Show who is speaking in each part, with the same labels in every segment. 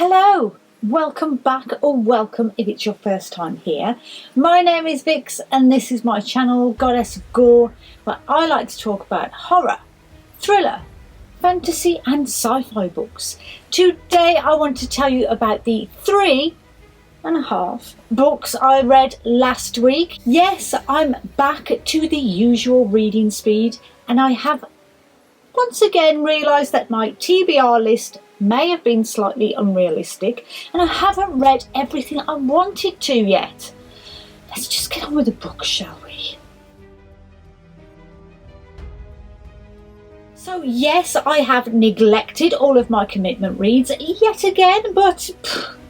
Speaker 1: Hello, welcome back, or welcome if it's your first time here. My name is Vix and this is my channel, Goddess Gore, where I like to talk about horror, thriller, fantasy and sci-fi books. Today I want to tell you about the 3.5 books I read last week. Yes, I'm back to the usual reading speed and I have once again realised that my TBR list may have been slightly unrealistic and I haven't read everything I wanted to yet. Let's just get on with the book, shall we? So yes, I have neglected all of my commitment reads yet again, but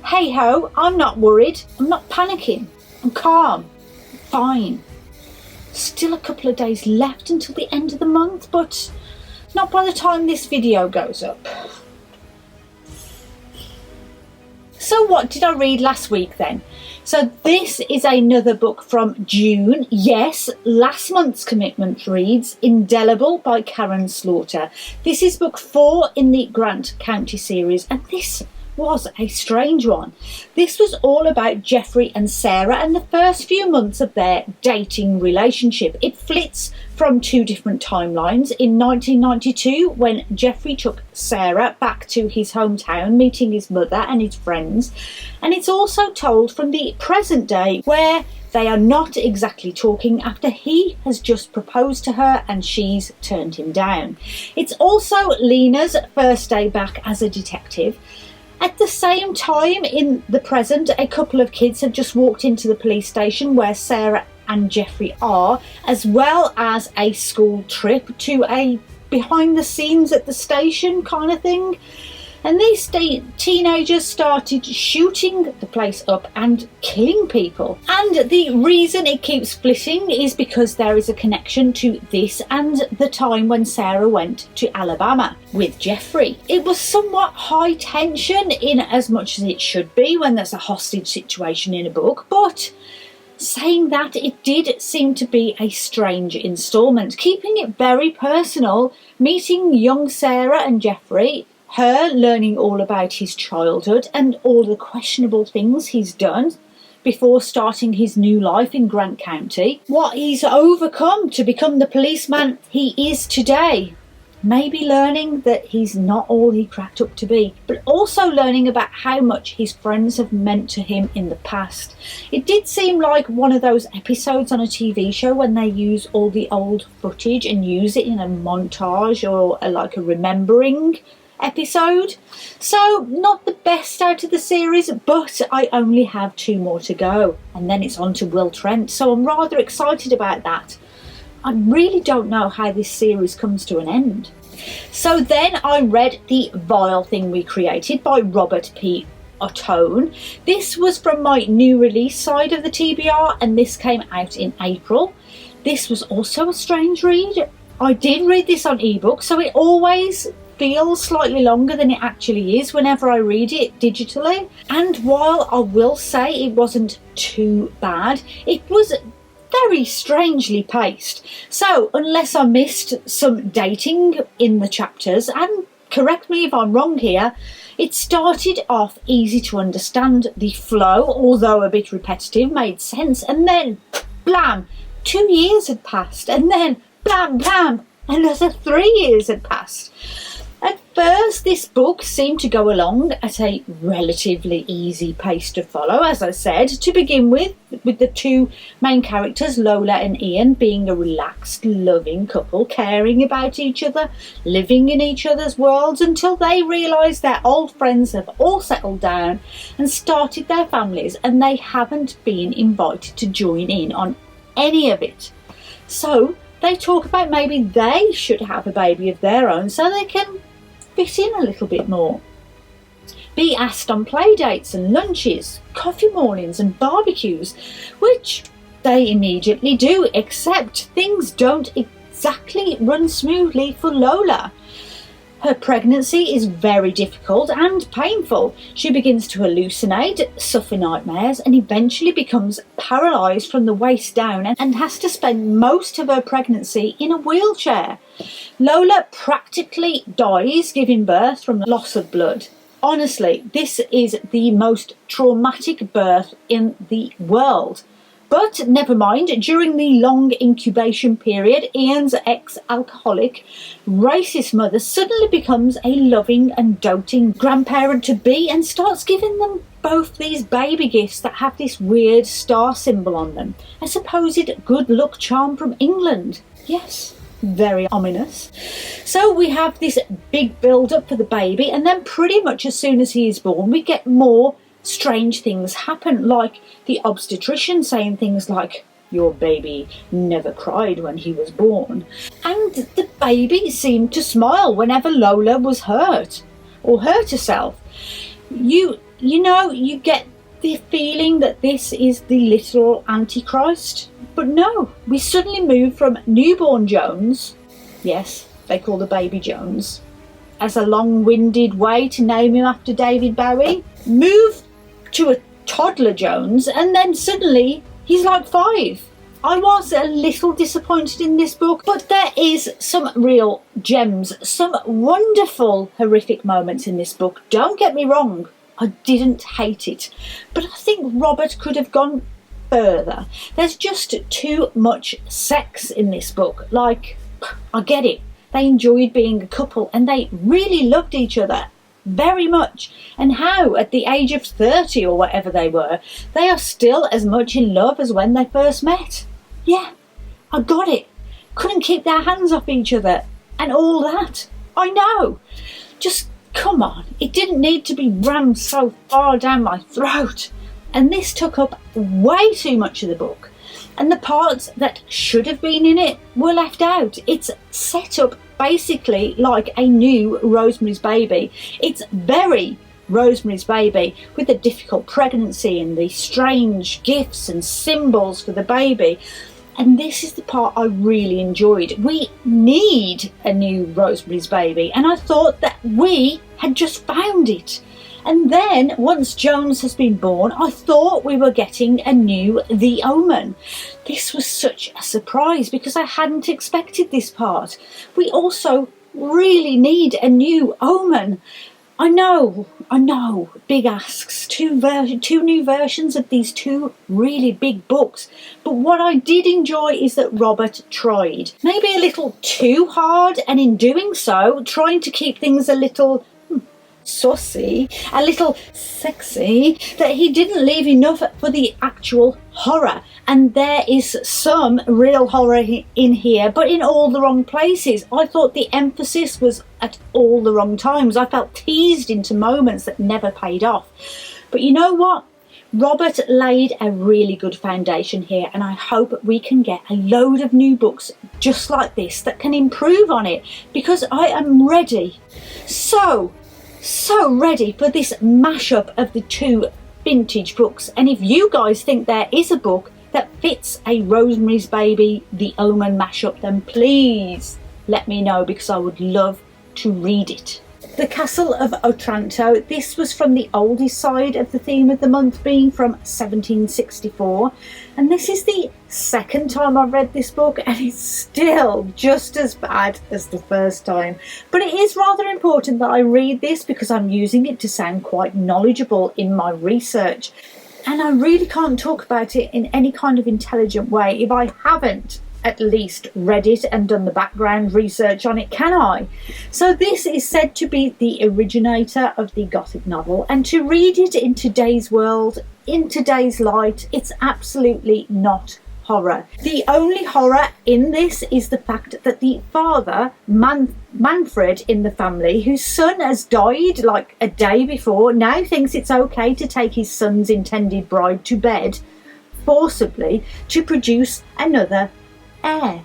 Speaker 1: hey ho, I'm not worried. I'm not panicking. I'm calm. I'm fine. Still a couple of days left until the end of the month, but not by the time this video goes up. So what did I read last week then? So this is another book from June. Yes, last month's commitment reads, Indelible by Karin Slaughter. This is book 4 in the Grant County series, and this was a strange one. This was all about Jeffrey and Sarah and the first few months of their dating relationship. It flits from two different timelines. In 1992, when Jeffrey took Sarah back to his hometown, meeting his mother and his friends, and it's also told from the present day, where they are not exactly talking after he has just proposed to her and she's turned him down. It's also Lena's first day back as a detective. At the same time, in the present, a couple of kids have just walked into the police station where Sarah and Jeffrey are, as well as a school trip to a behind the scenes at the station kind of thing. And these teenagers started shooting the place up and killing people. And the reason it keeps splitting is because there is a connection to this and the time when Sarah went to Alabama with Jeffrey. It was somewhat high tension in as much as it should be when there's a hostage situation in a book, but saying that, it did seem to be a strange instalment, keeping it very personal, meeting young Sarah and Jeffrey, her learning all about his childhood and all the questionable things he's done before starting his new life in Grant County, what he's overcome to become the policeman he is today. Maybe learning that he's not all he cracked up to be, but also learning about how much his friends have meant to him in the past. It did seem like one of those episodes on a TV show when they use all the old footage and use it in a montage or like a remembering episode. So not the best out of the series, but I only have 2 more to go and then it's on to Will Trent, so I'm rather excited about that. I really don't know how this series comes to an end. So then I read The Vile Thing We Created by Robert P. Ottone. This was from my new release side of the TBR and this came out in April. This was also a strange read. I did read this on ebook, so it always feels slightly longer than it actually is whenever I read it digitally. And while I will say it wasn't too bad, it was very strangely paced. So unless I missed some dating in the chapters, and correct me if I'm wrong here, it started off easy to understand. The flow, although a bit repetitive, made sense, and then blam, 2 years had passed, and then blam blam, another 3 years had passed. At first, this book seemed to go along at a relatively easy pace to follow, as I said, to begin with the two main characters, Lola and Ian, being a relaxed, loving couple, caring about each other, living in each other's worlds, until they realise their old friends have all settled down and started their families, and they haven't been invited to join in on any of it. So they talk about maybe they should have a baby of their own so they can fit in a little bit more. Be asked on play dates and lunches, coffee mornings and barbecues, which they immediately do, except things don't exactly run smoothly for Lola. Her pregnancy is very difficult and painful. She begins to hallucinate, suffer nightmares, and eventually becomes paralysed from the waist down and has to spend most of her pregnancy in a wheelchair. Lola practically dies giving birth from loss of blood. Honestly, this is the most traumatic birth in the world. But never mind, during the long incubation period, Ian's ex-alcoholic, racist mother suddenly becomes a loving and doting grandparent-to-be and starts giving them both these baby gifts that have this weird star symbol on them. A supposed good luck charm from England. Yes, very ominous. So we have this big build-up for the baby, and then pretty much as soon as he is born, we get more strange things happen, like the obstetrician saying things like, "Your baby never cried when he was born," and the baby seemed to smile whenever Lola was hurt or hurt herself. You get the feeling that this is the literal Antichrist, but no, we suddenly move from newborn Jones, yes, they call the baby Jones, as a long-winded way to name him after David Bowie, move to a toddler Jones, and then suddenly he's like 5. I was a little disappointed in this book, but there is some real gems, some wonderful horrific moments in this book. Don't get me wrong, I didn't hate it, but I think Robert could have gone further. There's just too much sex in this book. Like, I get it, they enjoyed being a couple and they really loved each other very much, and how at the age of 30 or whatever they were, they are still as much in love as when they first met. Yeah, I got it. Couldn't keep their hands off each other and all that. I know. Just come on, it didn't need to be rammed so far down my throat. And this took up way too much of the book, and the parts that should have been in it were left out. It's set up basically like a new Rosemary's Baby. It's very Rosemary's Baby, with the difficult pregnancy and the strange gifts and symbols for the baby. And this is the part I really enjoyed. We need a new Rosemary's Baby, and I thought that we had just found it. And then, once Jones has been born, I thought we were getting a new The Omen. This was such a surprise because I hadn't expected this part. We also really need a new Omen. I know, big asks, two new versions of these two really big books. But what I did enjoy is that Robert tried. Maybe a little too hard, and in doing so, trying to keep things a little saucy, a little sexy, that he didn't leave enough for the actual horror. And there is some real horror in here, but in all the wrong places. I thought the emphasis was at all the wrong times. I felt teased into moments that never paid off. But you know what? Robert laid a really good foundation here, and I hope we can get a load of new books just like this that can improve on it, because I am ready. So ready for this mashup of the two vintage books. And if you guys think there is a book that fits a Rosemary's Baby, The Omen mashup, then please let me know, because I would love to read it. The Castle of Otranto, this was from the oldest side of the theme of the month, being from 1764, and this is the second time I've read this book, and it's still just as bad as the first time. But it is rather important that I read this because I'm using it to sound quite knowledgeable in my research, and I really can't talk about it in any kind of intelligent way if I haven't at least read it and done the background research on it, can I? So this is said to be the originator of the Gothic novel, and to read it in today's world, in today's light, it's absolutely not horror. The only horror in this is the fact that the father, Manfred in the family, whose son has died like a day before, now thinks it's okay to take his son's intended bride to bed forcibly to produce another heir.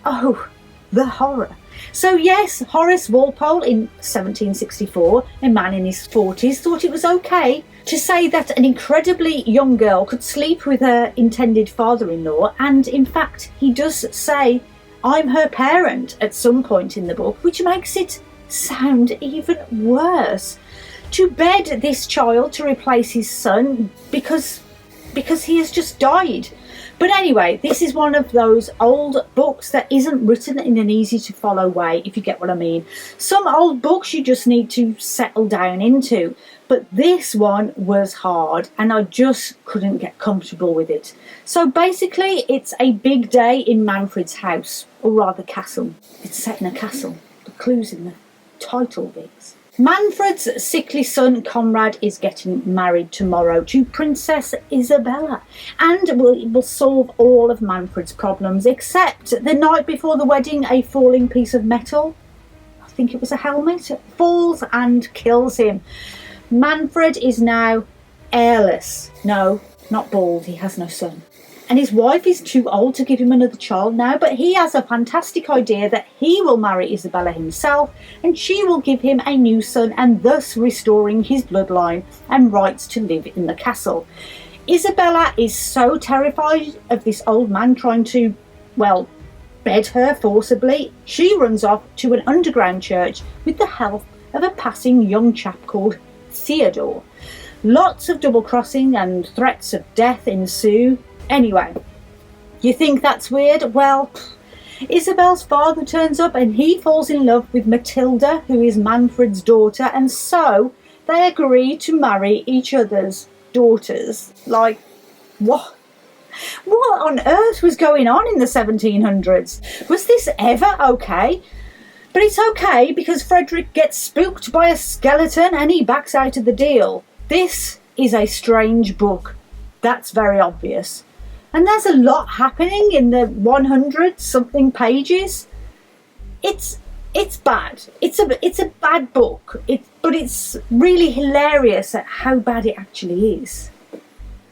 Speaker 1: Oh, the horror. So yes, Horace Walpole in 1764, a man in his 40s, thought it was okay to say that an incredibly young girl could sleep with her intended father-in-law, and in fact he does say, "I'm her parent" at some point in the book, which makes it sound even worse. To bed this child to replace his son because he has just died. But anyway, this is one of those old books that isn't written in an easy to follow way, if you get what I mean. Some old books you just need to settle down into, but this one was hard and I just couldn't get comfortable with it. So basically it's a big day in Manfred's house, or rather castle. It's set in a castle. The clue's in the title bits. Manfred's sickly son Conrad is getting married tomorrow to Princess Isabella, and will solve all of Manfred's problems, except the night before the wedding a falling piece of metal, I think it was a helmet, falls and kills him. Manfred is now heirless. No, not bald, he has no son. And his wife is too old to give him another child now, but he has a fantastic idea that he will marry Isabella himself and she will give him a new son, and thus restoring his bloodline and rights to live in the castle. Isabella is so terrified of this old man trying to, well, bed her forcibly, she runs off to an underground church with the help of a passing young chap called Theodore. Lots of double crossing and threats of death ensue. Anyway, you think that's weird? Well, Isabel's father turns up and he falls in love with Matilda, who is Manfred's daughter, and so they agree to marry each other's daughters. Like, what? What on earth was going on in the 1700s? Was this ever okay? But it's okay because Frederick gets spooked by a skeleton and he backs out of the deal. This is a strange book. That's very obvious. And there's a lot happening in the 100 something pages. It's bad. It's a bad book. But it's really hilarious at how bad it actually is.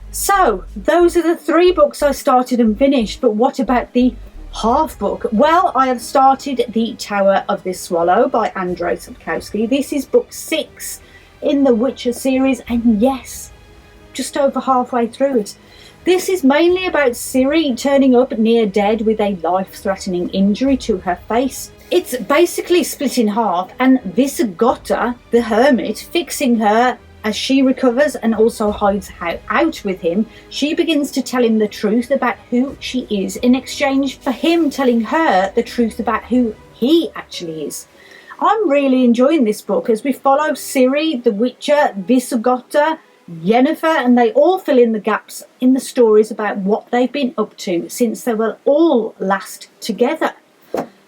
Speaker 1: So those are the 3 books I started and finished. But what about the half book? Well, I have started The Tower of the Swallow by Andrzej Sapkowski. This is book 6 in the Witcher series, and yes, just over halfway through it. This is mainly about Ciri turning up near dead with a life-threatening injury to her face. It's basically split in half, and Visigotta, the hermit, fixing her as she recovers and also hides out with him. She begins to tell him the truth about who she is in exchange for him telling her the truth about who he actually is. I'm really enjoying this book as we follow Ciri, the Witcher, Visigotta, Yennefer, and they all fill in the gaps in the stories about what they've been up to since they were all last together.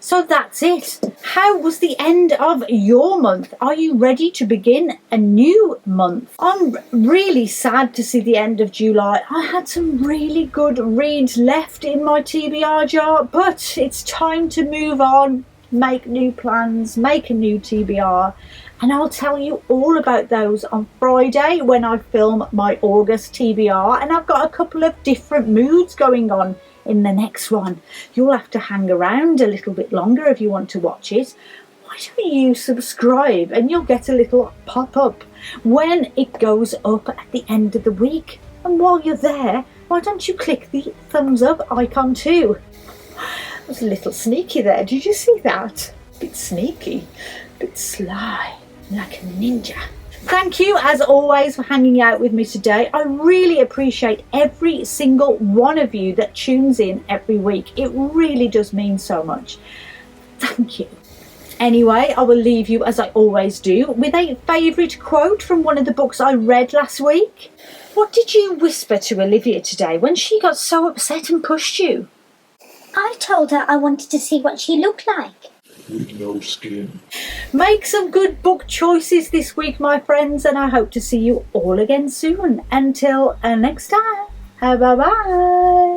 Speaker 1: So that's it. How was the end of your month? Are you ready to begin a new month? I'm really sad to see the end of July. I had some really good reads left in my TBR jar, but it's time to move on, make new plans, make a new TBR. And I'll tell you all about those on Friday when I film my August TBR. And I've got a couple of different moods going on in the next one. You'll have to hang around a little bit longer if you want to watch it. Why don't you subscribe and you'll get a little pop-up when it goes up at the end of the week. And while you're there, why don't you click the thumbs up icon too? I was a little sneaky there. Did you see that? A bit sneaky, a bit sly. Like a ninja. Thank you as always for hanging out with me today. I really appreciate every single one of you that tunes in every week. It really does mean so much. Thank you. Anyway, I will leave you as I always do with a favourite quote from one of the books I read last week. What did you whisper to Olivia today when she got so upset and pushed you?
Speaker 2: I told her I wanted to see what she looked like.
Speaker 3: With no skin.
Speaker 1: Make some good book choices this week, my friends, and I hope to see you all again soon. Until next time, bye bye.